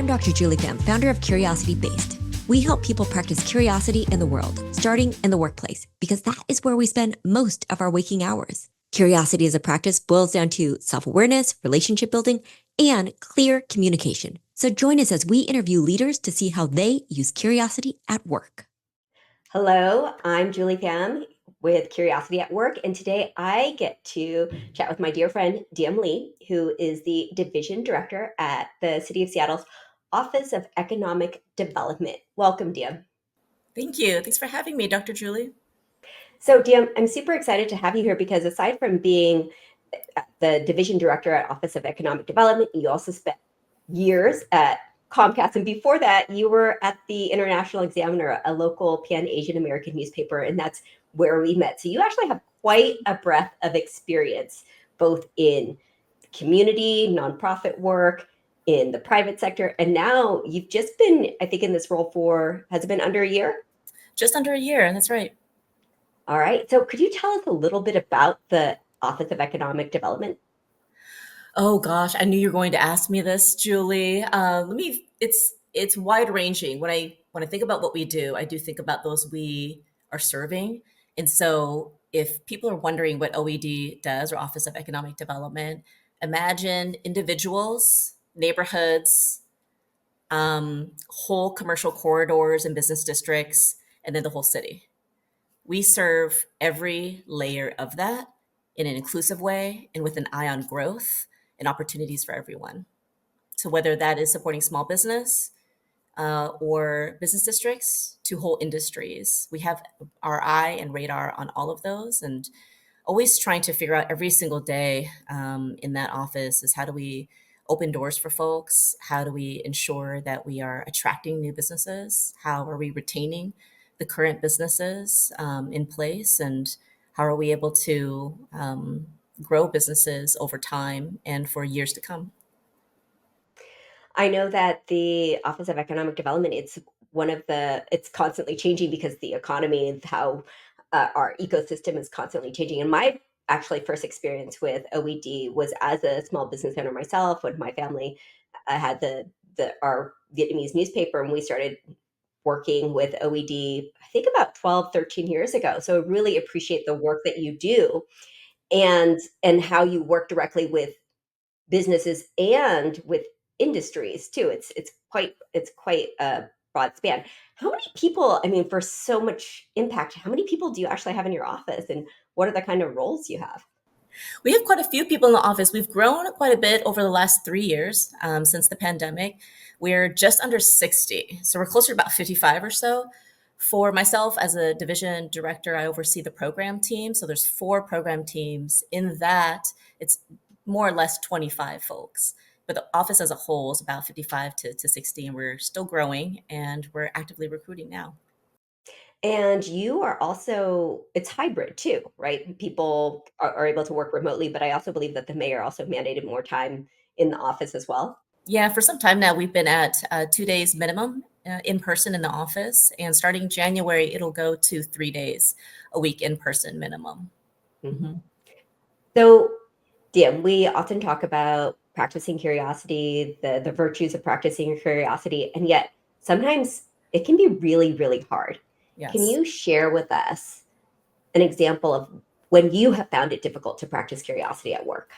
I'm Dr. Julie Pham, founder of Curiosity Based. We help people practice curiosity in the world, starting in the workplace, because that is where we spend most of our waking hours. Curiosity as a practice boils down to self-awareness, relationship building, and clear communication. So join us as we interview leaders to see how they use curiosity at work. Hello, I'm Julie Pham with Curiosity at Work, and today I get to chat with my dear friend Diem Ly, who is the Division Director at the City of Seattle's Office of Economic Development. Welcome, Diem. Thank you. Thanks for having me, Dr. Julie. So, Diem, I'm super excited to have you here because aside from being the Division Director at Office of Economic Development, you also spent years at Comcast. And before that, you were at the International Examiner, a local Pan-Asian American newspaper, and that's where we met. So you actually have quite a breadth of experience, both in community, nonprofit work, in the private sector. And now you've just been, I think, in this role for, has it been under a year? Just under a year, that's right. All right. So could you tell us a little bit about the Office of Economic Development? Oh gosh, I knew you were going to ask me this, Julie. It's wide ranging. When I think about what we do, I do think about those we are serving. And so if people are wondering what OED does, or Office of Economic Development, imagine individuals, neighborhoods, whole commercial corridors and business districts, and then the whole city. We serve every layer of that in an inclusive way and with an eye on growth and opportunities for everyone. So, whether that is supporting small business or business districts to whole industries, we have our eye and radar on all of those, and always trying to figure out every single day in that office is how do we open doors for folks? How do we ensure that we are attracting new businesses? How are we retaining the current businesses in place? And how are we able to grow businesses over time and for years to come? I know that the Office of Economic Development, it's constantly changing because the economy and how our ecosystem is constantly changing. And my actually first experience with OED was as a small business owner myself when my family had our Vietnamese newspaper, and we started working with OED, I think about 12, 13 years ago. So I really appreciate the work that you do and how you work directly with businesses and with industries too. It's quite a broad span. How many people, I mean, for so much impact, how many people do you actually have in your office, and what are the kind of roles you have? We have quite a few people in the office. We've grown quite a bit over the last 3 years since the pandemic. We're just under 60. So we're closer to about 55 or so. For myself as a division director, I oversee the program team. So there's 4 program teams. In that, it's more or less 25 folks. But the office as a whole is about 55 to 60, and we're still growing and we're actively recruiting now. And you are also, it's hybrid too, right? People are able to work remotely, but I also believe that the mayor also mandated more time in the office as well. Yeah, for some time now, we've been at 2 days minimum in person in the office. And starting January, it'll go to 3 days a week in person minimum. Mhm. Mhm. So, Dim, we often talk about practicing curiosity, the virtues of practicing curiosity, and yet sometimes it can be really, really hard. Can Yes. you share with us an example of when you have found it difficult to practice curiosity at work?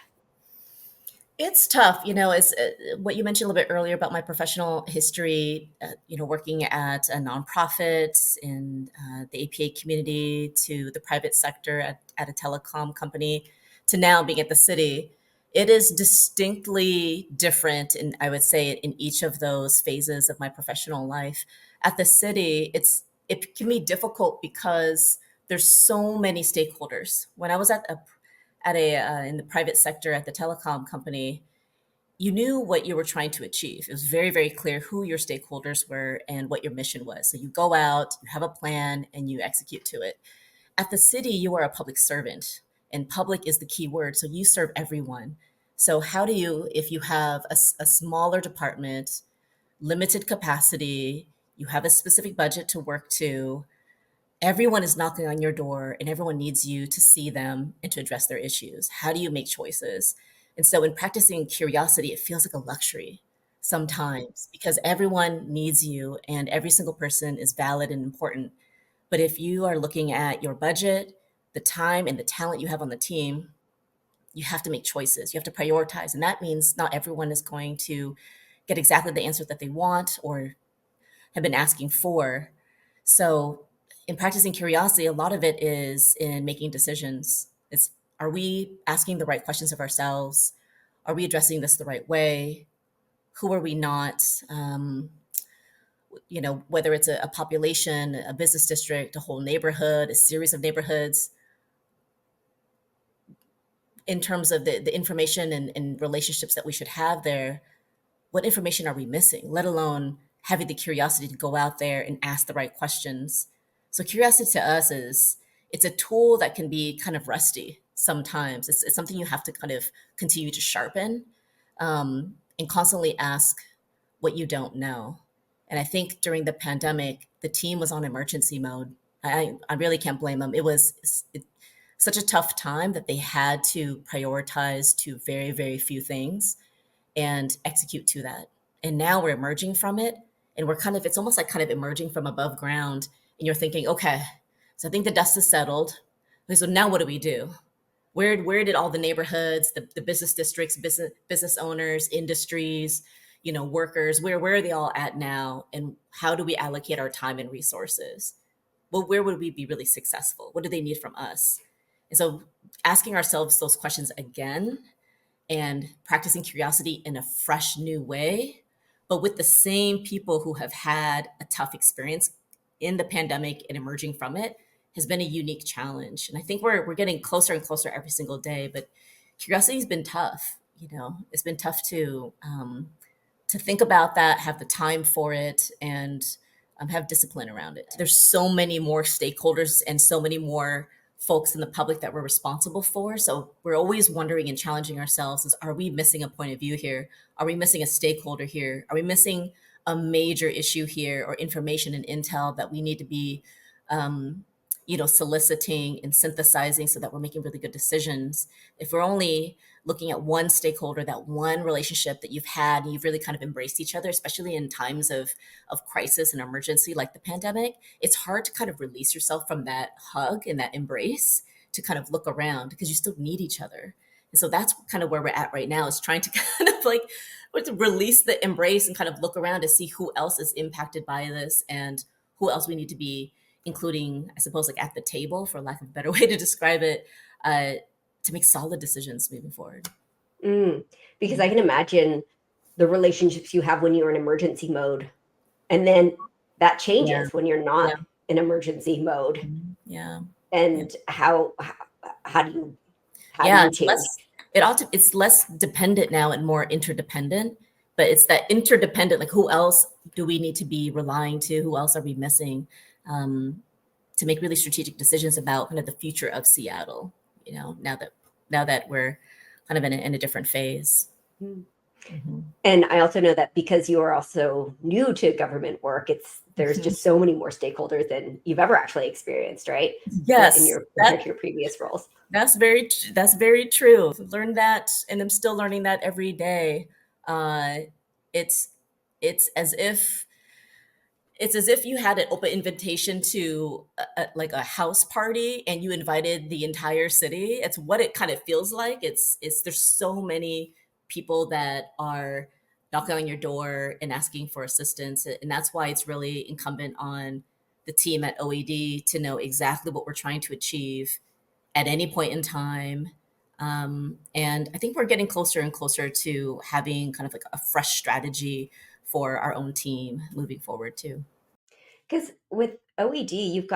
It's tough, it's what you mentioned a little bit earlier about my professional history, working at a nonprofit in the APA community to the private sector at a telecom company to now being at the city. It is distinctly different, and I would say in each of those phases of my professional life. At the city, it can be difficult because there's so many stakeholders. When I was at a in the private sector at the telecom company, you knew what you were trying to achieve. It was very, very clear who your stakeholders were and what your mission was. So you go out, you have a plan, and you execute to it. At the city, you are a public servant, and public is the key word. So you serve everyone. So how do you, if you have a smaller department, limited capacity, you have a specific budget to work to, everyone is knocking on your door and everyone needs you to see them and to address their issues. How do you make choices? And so in practicing curiosity, it feels like a luxury. sometimes because everyone needs you and every single person is valid and important. But if you are looking at your budget, the time and the talent you have on the team, you have to make choices. You have to prioritize. And that means not everyone is going to get exactly the answer that they want or have been asking for. So, in practicing curiosity, a lot of it is in making decisions. It's, are we asking the right questions of ourselves? Are we addressing this the right way? Who are we not? Whether it's a population, a business district, a whole neighborhood, a series of neighborhoods, in terms of the information and relationships that we should have there, what information are we missing, let alone having the curiosity to go out there and ask the right questions. So curiosity to us is, it's a tool that can be kind of rusty sometimes. It's something you have to kind of continue to sharpen, and constantly ask what you don't know. And I think during the pandemic, the team was on emergency mode. I really can't blame them. Such a tough time that they had to prioritize to very, very few things and execute to that. And now we're emerging from it, and we're kind of, it's almost like kind of emerging from above ground. And you're thinking, okay, so I think the dust has settled. Okay, so now what do we do? Where did all the neighborhoods, the business districts, business owners, industries, workers, where are they all at now? And how do we allocate our time and resources? Well, where would we be really successful? What do they need from us? And so asking ourselves those questions again and practicing curiosity in a fresh new way, but with the same people who have had a tough experience in the pandemic and emerging from it, has been a unique challenge. And I think we're getting closer and closer every single day. But curiosity has been tough. It's been tough to think about that, have the time for it, and have discipline around it. There's so many more stakeholders and so many more folks in the public that we're responsible for. So we're always wondering and challenging ourselves is, are we missing a point of view here? Are we missing a stakeholder here? Are we missing a major issue here or information and intel that we need to be, soliciting and synthesizing so that we're making really good decisions? If we're only looking at one stakeholder, that one relationship that you've had, and you've really kind of embraced each other, especially in times of crisis and emergency like the pandemic, it's hard to kind of release yourself from that hug and that embrace to kind of look around because you still need each other. And so that's kind of where we're at right now, is trying to kind of like release the embrace and kind of look around to see who else is impacted by this and who else we need to be including, I suppose, like at the table, for lack of a better way to describe it, to make solid decisions moving forward. Because I can imagine the relationships you have when you're in emergency mode, and then that Yeah. changes when you're Yeah. not in emergency mode. Yeah. Yeah. And how do you how do Yeah. you change? It's less dependent now and more interdependent, but it's that interdependent, like who else do we need to be relying to? Who else are we missing? Um, to make really strategic decisions about kind of the future of Seattle, now that we're kind of in a different phase. Mm. Mhm. And I also know that because you are also new to government work, there's Mhm. just so many more stakeholders than you've ever actually experienced, right? In Yes, your compared to your previous roles. that's very true. Learned that, and I'm still learning that every day. Uh, it's it's as if you had an open invitation to like a house party and you invited the entire city. It's what it kind of feels like. It's there's so many people that are knocking on your door and asking for assistance, and that's why it's really incumbent on the team at OED to know exactly what we're trying to achieve at any point in time. And I think we're getting closer and closer to having kind of like a fresh strategy for our own team moving forward too. Because with OED,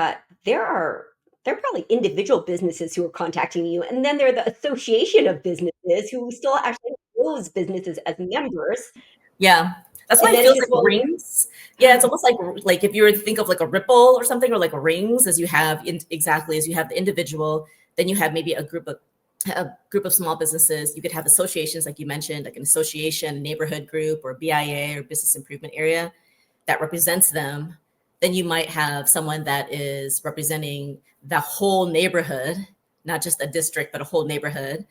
there are probably individual businesses who are contacting you, and then there are the association of businesses who still actually have those businesses as members, Yeah. That's why and it then it's feels just, like well, rings. Yeah, it's almost like if you were to think of like a ripple or something, or like rings, as you have exactly as you have the individual, then you have maybe a group of small businesses. You could have associations, like you mentioned, like an association, neighborhood group, or BIA or business improvement area that represents them. Then you might have someone that is representing the whole neighborhood, not just a district, but a whole neighborhood.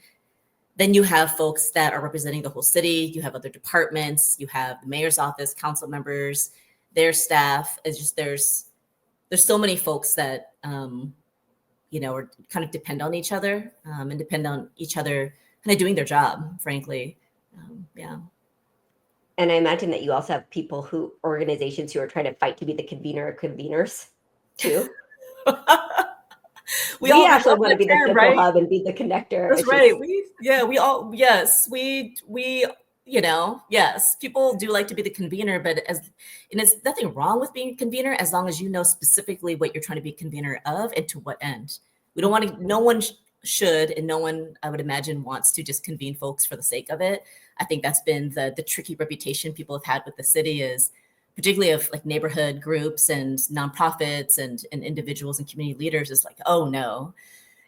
Then you have folks that are representing the whole city. You have other departments. You have the mayor's office, council members, their staff. It's just there's so many folks that or kind of depend on each other and depend on each other kind of doing their job, frankly. Yeah. And I imagine that you also have people organizations who are trying to fight to be the convener of conveners too. We We actually love want to that be the term, central right? hub and be the connector. That's It's right. just, We all, yes, yes, people do like to be the convener, and it's nothing wrong with being a convener as long as you know specifically what you're trying to be convener of and to what end. We don't want to, no one should, and no one, I would imagine, wants to just convene folks for the sake of it. I think that's been the tricky reputation people have had with the city is particularly of like neighborhood groups and nonprofits and individuals and community leaders is like, oh no,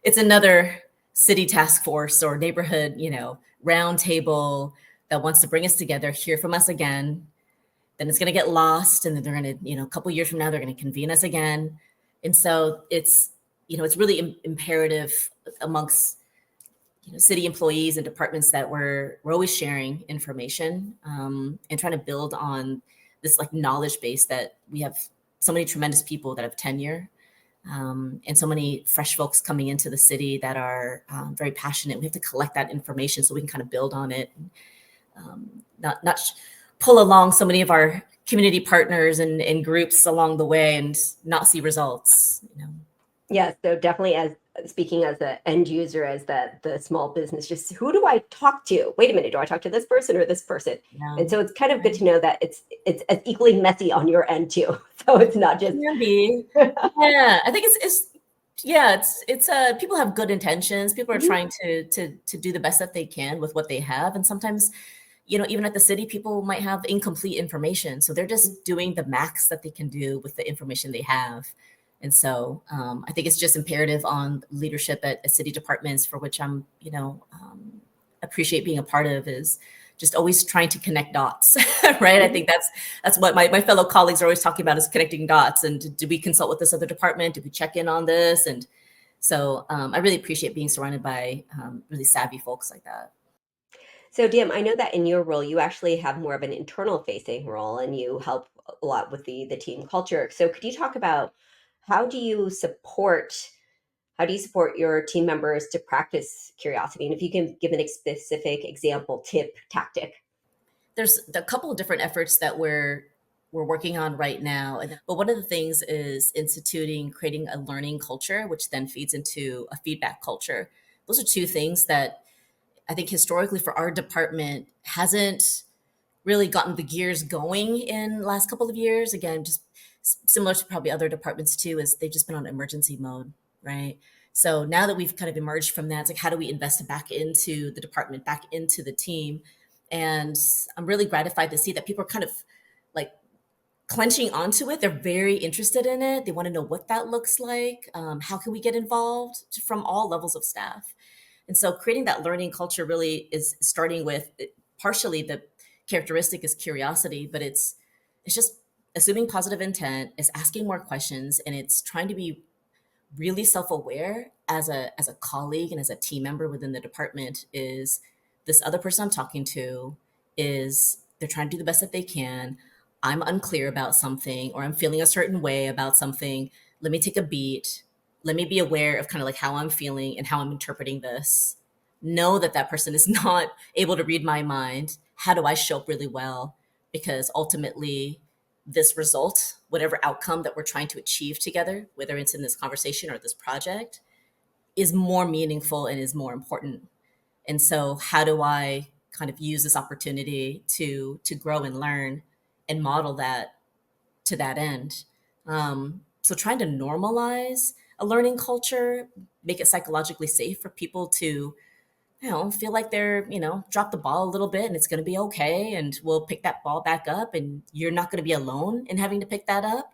it's another city task force or neighborhood, round table that wants to bring us together, hear from us again. Then it's going to get lost, and then they're going to, a couple years from now, they're going to convene us again. And so it's really imperative amongst city employees and departments that we're always sharing information and trying to build on this like knowledge base that we have so many tremendous people that have tenure and so many fresh folks coming into the city that are very passionate. We have to collect that information so we can kind of build on it, not pull along so many of our community partners and groups along the way and not see results. yeah. So definitely, as speaking as the end user, as the small business, just who do I talk to? Wait a minute, do I talk to this person or this person? Yeah, And so it's kind of good right. to know that it's as equally messy on your end too. So it's not just Can be. Yeah, I think it's yeah, it's people have good intentions. People are Mhm. trying to do the best that they can with what they have. And sometimes, even at the city, people might have incomplete information. So they're just doing the max that they can do with the information they have. And so I think it's just imperative on leadership at city departments, for which I'm, appreciate being a part of, is just always trying to connect dots, right? I Mhm. think that's what my fellow colleagues are always talking about, is connecting dots. And did we consult with this other department? Did we check in on this? And so I really appreciate being surrounded by really savvy folks like that. So, Dim, I know that in your role, you actually have more of an internal facing role and you help a lot with the team culture. So, could you talk about how do you support how do you support your team members to practice curiosity? And if you can give a specific example, tip, tactic. There's a couple of different efforts that we're working on right now. But one of the things is instituting, creating a learning culture, which then feeds into a feedback culture. Those are two things that I think historically for our department hasn't really gotten the gears going in the last couple of years. Again, just similar to probably other departments too, is they've just been on emergency mode, right? So now that we've kind of emerged from that, it's like, how do we invest back into the department, back into the team? And I'm really gratified to see that people are kind of like clenching onto it. They're very interested in it. They want to know what that looks like. How can we get involved from all levels of staff? And so creating that learning culture really is starting with partially the characteristic is curiosity, but it's just assuming positive intent, is asking more questions, and it's trying to be really self-aware as a colleague and as a team member within the department. Is this other person I'm talking to, is they're trying to do the best that they can. I'm unclear about something, or I'm feeling a certain way about something. Let me take a beat. Let me be aware of kind of like how I'm feeling and how I'm interpreting this. Know that that person is not able to read my mind. How do I show up really well? Because ultimately, this result, whatever outcome that we're trying to achieve together, whether it's in this conversation or this project, is more meaningful and is more important. And so, how do I kind of use this opportunity to grow and learn and model that to that end? So, trying to normalize a learning culture, make it psychologically safe for people to feel like they're, drop the ball a little bit and it's going to be okay. And we'll pick that ball back up, and you're not going to be alone in having to pick that up,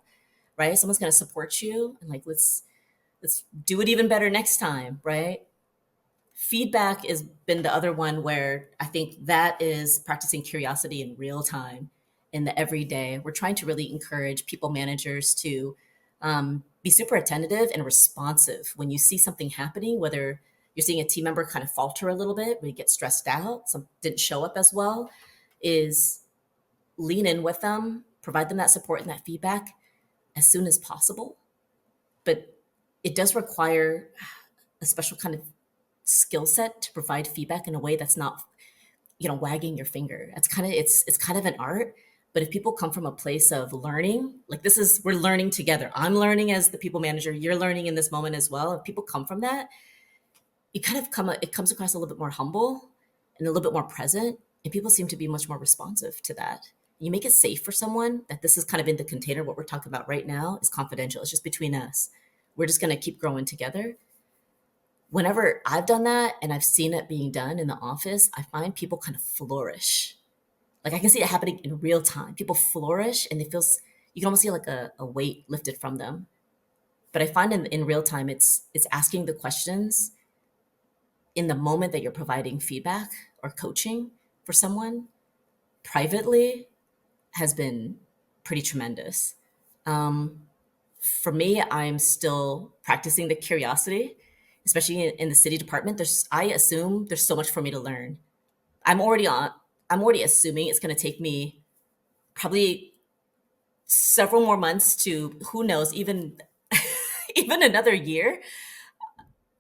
right? Someone's going to support you, and like, let's do it even better next time, right? Feedback has been the other one where I think that is practicing curiosity in real time, in the everyday. We're trying to really encourage people managers to be super attentive and responsive when you see something happening, whether you're seeing a team member kind of falter a little bit, we get stressed out, some didn't show up as well, is lean in with them, provide them that support and that feedback as soon as possible. But it does require a special kind of skill set to provide feedback in a way that's not, wagging your finger. It's kind of an art. But if people come from a place of learning, like this is, we're learning together. I'm learning as the people manager. You're learning in this moment as well. If people come from that, it comes across a little bit more humble and a little bit more present, and people seem to be much more responsive to that. You make it safe for someone that this is kind of in the container. What we're talking about right now is confidential. It's just between us. We're just going to keep growing together. Whenever I've done that and I've seen it being done in the office, I find people kind of flourish. Like I can see it happening in real time. People flourish and you can almost see like a weight lifted from them. But I find in real time, it's asking the questions in the moment that you're providing feedback or coaching for someone privately has been pretty tremendous. Um, for me, I'm still practicing the curiosity, especially in the city department. I assume there's so much for me to learn. I'm already on. I'm already assuming it's going to take me probably several more months to, who knows, even even another year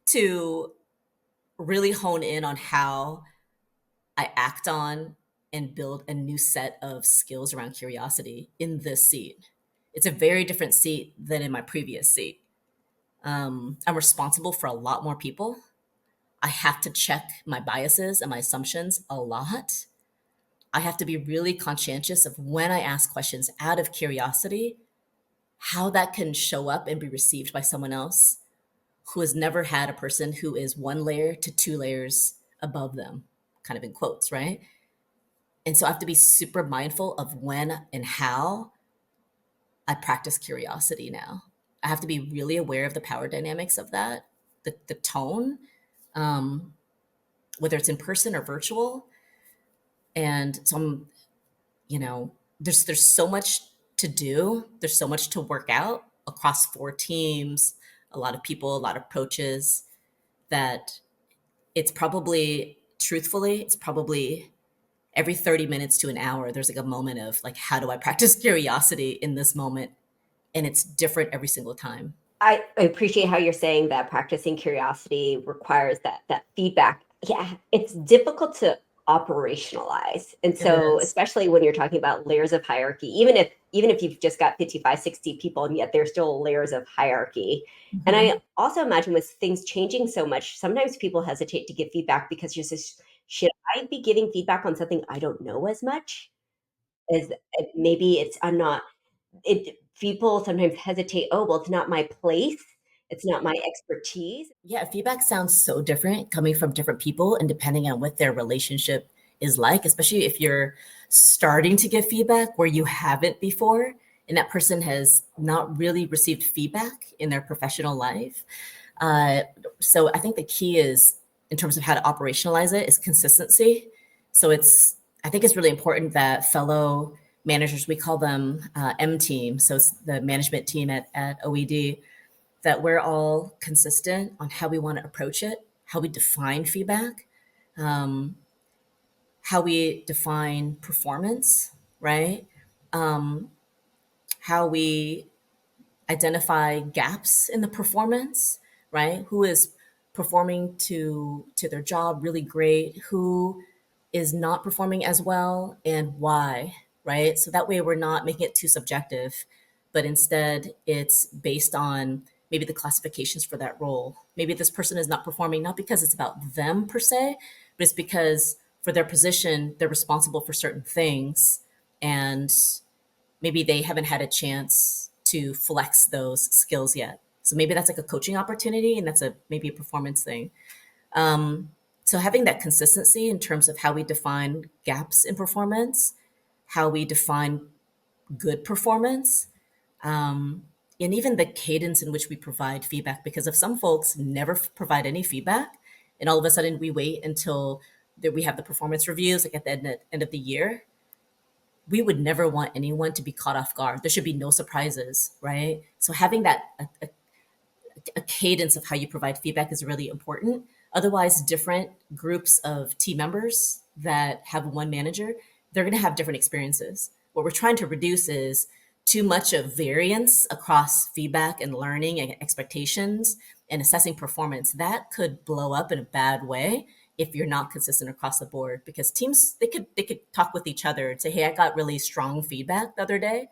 to really hone in on how I act on and build a new set of skills around curiosity in this seat. It's a very different seat than in my previous seat. I'm responsible for a lot more people. I have to check my biases and my assumptions a lot. I have to be really conscientious of when I ask questions out of curiosity, how that can show up and be received by someone else who has never had a person who is one layer to two layers above them, kind of in quotes, right? And so I have to be super mindful of when and how I practice curiosity now. I have to be really aware of the power dynamics of that, the tone, um, whether it's in person or virtual. And so there's so much to do. There's so much to work out across four teams, a lot of people, a lot of approaches that it's probably every 30 minutes to an hour, there's like a moment of like, how do I practice curiosity in this moment? And it's different every single time. I appreciate how you're saying that practicing curiosity requires that feedback. Yeah, it's difficult to operationalize. And It so is. especially when you're talking about layers of hierarchy, even if you've just got 55, 60 people and yet there's still layers of hierarchy. And Mhm. I also imagine with things changing so much, sometimes people hesitate to give feedback because you're just, should I be giving feedback on something I don't know as much? As maybe it's I'm not it people sometimes hesitate, "Oh, well, it's not my place. It's not my expertise." Yeah, feedback sounds so different coming from different people and depending on what their relationship is like, especially if you're starting to give feedback where you haven't before and that person has not really received feedback in their professional life. Uh, so I think the key is, in terms of how to operationalize it, is consistency. So I think it's really important that fellow managers, we call them M team, so it's the management team at OED, that we're all consistent on how we want to approach it, how we define feedback, um, how we define performance, right? Um, how we identify gaps in the performance, right? Who is performing to their job really great, who is not performing as well, and why, right? So that way we're not making it too subjective, but instead it's based on maybe the classifications for that role. Maybe this person is not performing not because it's about them per se, but it's because for their position they're responsible for certain things, and maybe they haven't had a chance to flex those skills yet. So maybe that's like a coaching opportunity, and that's a maybe a performance thing. Um, so having that consistency in terms of how we define gaps in performance, how we define good performance, and even the cadence in which we provide feedback. Because if some folks never provide any feedback, and all of a sudden we wait until we have the performance reviews, like at the end of the year, we would never want anyone to be caught off guard. There should be no surprises, right? So having a cadence of how you provide feedback is really important. Otherwise, different groups of team members that have one manager, they're going to have different experiences. What we're trying to reduce is too much of variance across feedback and learning and expectations and assessing performance. That could blow up in a bad way if you're not consistent across the board, because teams, they could talk with each other and say, hey, I got really strong feedback the other day,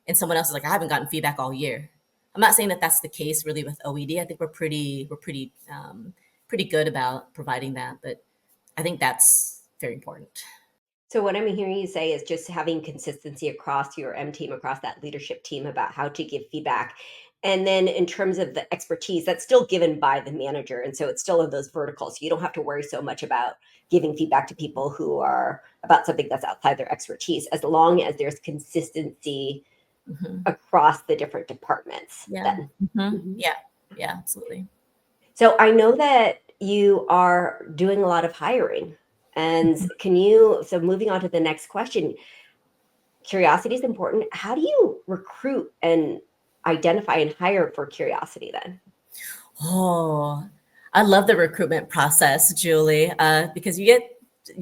and someone else is like, I haven't gotten feedback all year. I'm not saying that that's the case really with OED. I think we're pretty good about providing that, but I think that's very important. So what I'm hearing you say is just having consistency across your M team, across that leadership team about how to give feedback. And then in terms of the expertise, that's still given by the manager. And so it's still in those verticals. So you don't have to worry so much about giving feedback to people who are about something that's outside their expertise, as long as there's consistency Hmm. across the different departments Yeah. then. Mhm. Yeah. Yeah. Absolutely. So I know that you are doing a lot of hiring. And so moving on to the next question, curiosity is important. How do you recruit and identify and hire for curiosity then? Oh, I love the recruitment process, Julie, because you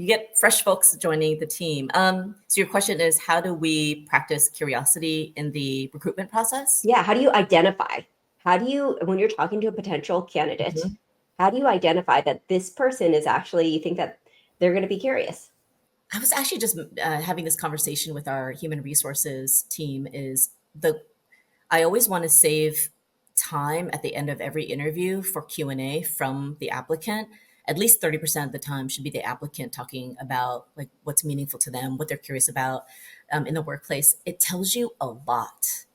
get fresh folks joining the team. So your question is, how do we practice curiosity in the recruitment process? Yeah, how do you identify? How do you, when you're talking to a potential candidate, Mhm. how do you identify that this person is actually, you think that they're going to be curious? I was actually just having this conversation with our human resources team. Is the I always want to save time at the end of every interview for Q&A from the applicant. At least 30% of the time should be the applicant talking about like what's meaningful to them, what they're curious about in the workplace. It tells you a lot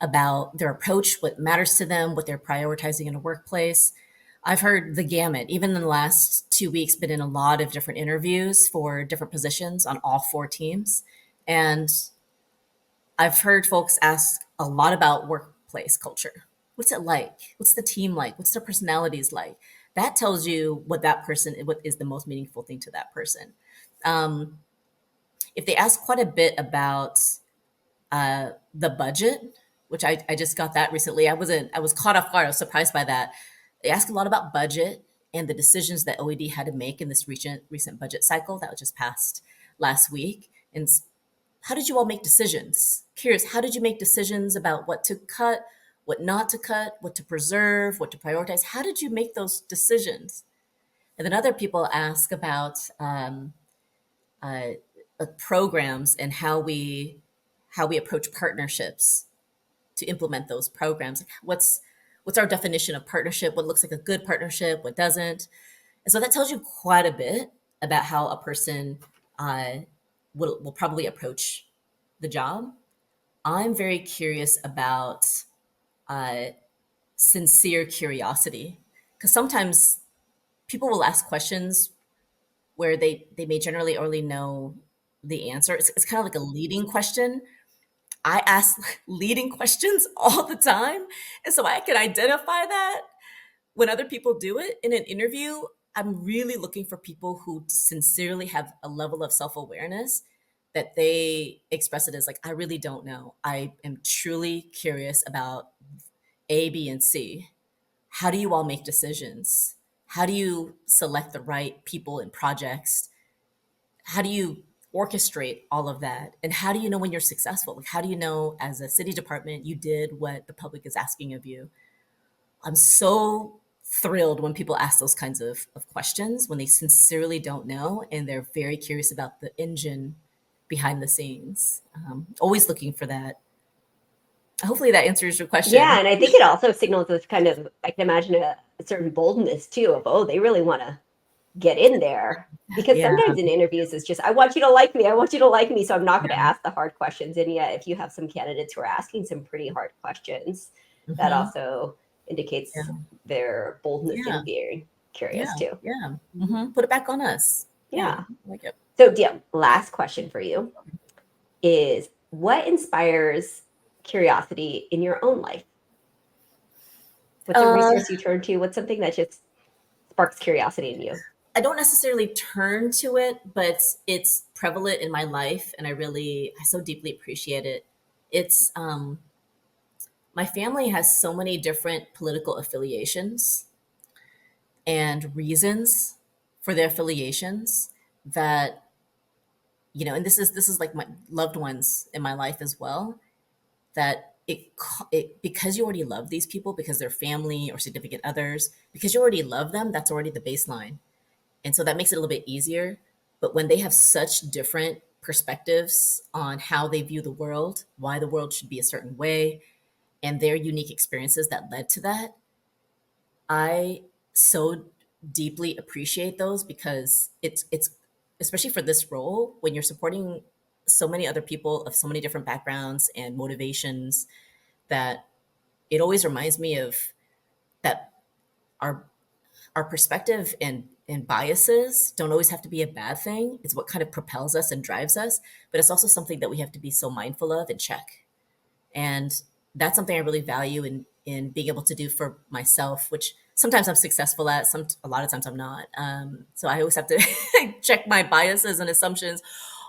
about their approach, what matters to them, what they're prioritizing in a workplace. I've heard the gamut, even in the last 2 weeks, been in a lot of different interviews for different positions on all four teams. And I've heard folks ask a lot about workplace culture. What's it like? What's the team like? What's their personalities like? That tells you what is the most meaningful thing to that person. Um, if they ask quite a bit about the budget, which I just got that recently, I was caught off guard. I was surprised by that. They ask a lot about budget and the decisions that OED had to make in this recent budget cycle that was just passed last week. And how did you all make decisions? Curious, how did you make decisions about what to cut, what not to cut, what to preserve, what to prioritize? How did you make those decisions? And then other people ask about uh, programs and how we approach partnerships to implement those programs. What's our definition of partnership? What looks like a good partnership? What doesn't? And so that tells you quite a bit about how a person uh, will probably approach the job. I'm very curious about uh, sincere curiosity, because sometimes people will ask questions where they may generally already know the answer. It's kind of like a leading question. I ask leading questions all the time, and so I can identify that when other people do it in an interview. I'm really looking for people who sincerely have a level of self awareness that they express it as like, I really don't know. I am truly curious about A, B, and C. How do you all make decisions? How do you select the right people and projects? How do you orchestrate all of that? And how do you know when you're successful? Like, how do you know as a city department you did what the public is asking of you? I'm so thrilled when people ask those kinds of questions, when they sincerely don't know and they're very curious about the engine behind the scenes. Always looking for that. Hopefully that answers your Yeah, question. and I think it also signals this kind of, I can imagine a certain boldness too of, oh, they really want to get in there. Because Yeah, sometimes in interviews, it's just, I want you to like me. I want you to like me. So I'm not going to yeah. ask the hard questions. And yet, if you have some candidates who are asking some pretty hard questions, that Hmm. also Yeah, indicates their boldness yeah, in being curious yeah, too. yeah. Mhm. Put it back on us. Yeah, Yeah. I like it. So, Diem, last question for you is what inspires curiosity in your own life? What's a Uh, resource you turn to? What's something that just sparks curiosity in you? I don't necessarily turn to it, but it's prevalent in my life, and I so deeply appreciate it. It's my family has so many different political affiliations, and reasons for their affiliations that, and this is like my loved ones in my life as well, that it because you already love these people, because they're family or significant others, because you already love them, that's already the baseline. And so that makes it a little bit easier. But when they have such different perspectives on how they view the world, why the world should be a certain way, and their unique experiences that led to that, I so deeply appreciate those, because it's especially for this role, when you're supporting so many other people of so many different backgrounds and motivations, that it always reminds me of that our our perspective and biases don't always have to be a bad thing. It's what kind of propels us and drives us, but it's also something that we have to be so mindful of and check. And that's something I really value in being able to do for myself, which sometimes I'm successful at, some a lot of times I'm not. So I always have to check my biases and assumptions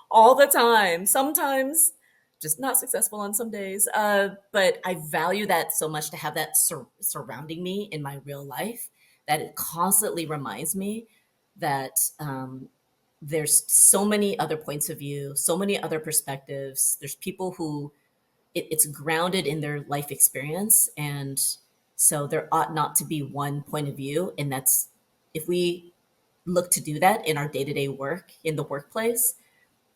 all the time. Sometimes just not successful on some days. But I value that so much, to have that surrounding me in my real life, that it constantly reminds me that there's so many other points of view, so many other perspectives. There's people who it's grounded in their life experience. And so there ought not to be one point of view. And that's, if we look to do that in our day to day work in the workplace,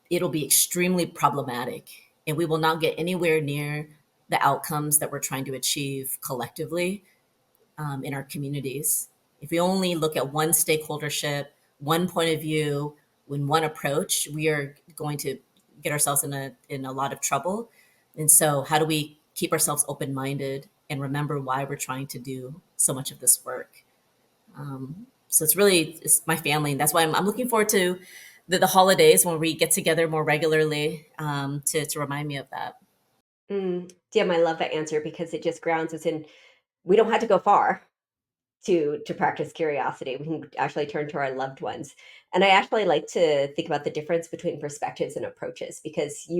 it'll be extremely problematic, and we will not get anywhere near the outcomes that we're trying to achieve collectively in our communities. If we only look at one stakeholdership, one point of view, in one approach, we are going to get ourselves in a lot of trouble. And so, how do we keep ourselves open minded and remember why we're trying to do so much of this work? So it's my family, and that's why I'm looking forward to the holidays when we get together more regularly, to remind me of that. Dim, I love that answer because it just grounds us in. We don't have to go far to practice curiosity. We can actually turn to our loved ones. And I actually like to think about the difference between perspectives and approaches, because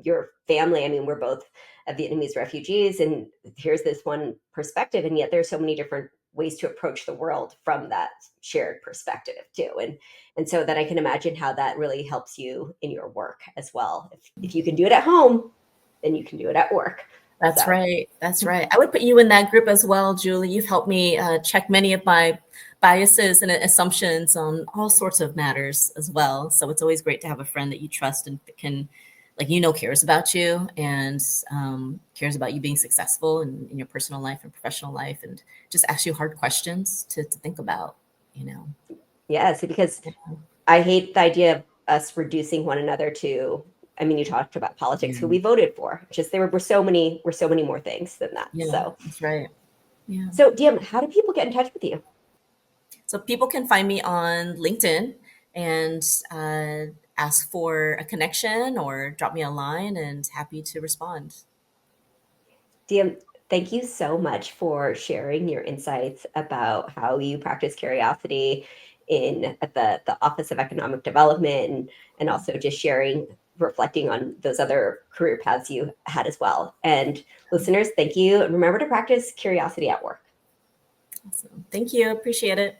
your family, I mean, we're both Vietnamese refugees, and here's this one perspective, and yet there's so many different ways to approach the world from that shared perspective too. And so that I can imagine how that really helps you in your work as well. If you can do it at home, then you can do it at work. That's So right. That's right. I would put you in that group as well, Julie. You've helped me check many of my biases and assumptions on all sorts of matters as well. So it's always great to have a friend that you trust and that can, like, cares about you, and cares about you being successful in your personal life and professional life, and just ask you hard questions to think about, you know. yes, because I hate the idea of us reducing one another to. I mean, you talked about politics, Yeah. who we voted for. Just there were so many more things than that. Yeah, that's right. Yeah. So Diem, how do people get in touch with you? So people can find me on LinkedIn and ask for a connection or drop me a line, and happy to respond. Diem, thank you so much for sharing your insights about how you practice curiosity in at the Office of Economic Development, and also just sharing, reflecting on those other career paths you had as well. And listeners, thank you. And remember to practice curiosity at work. Awesome. Thank you. Appreciate it.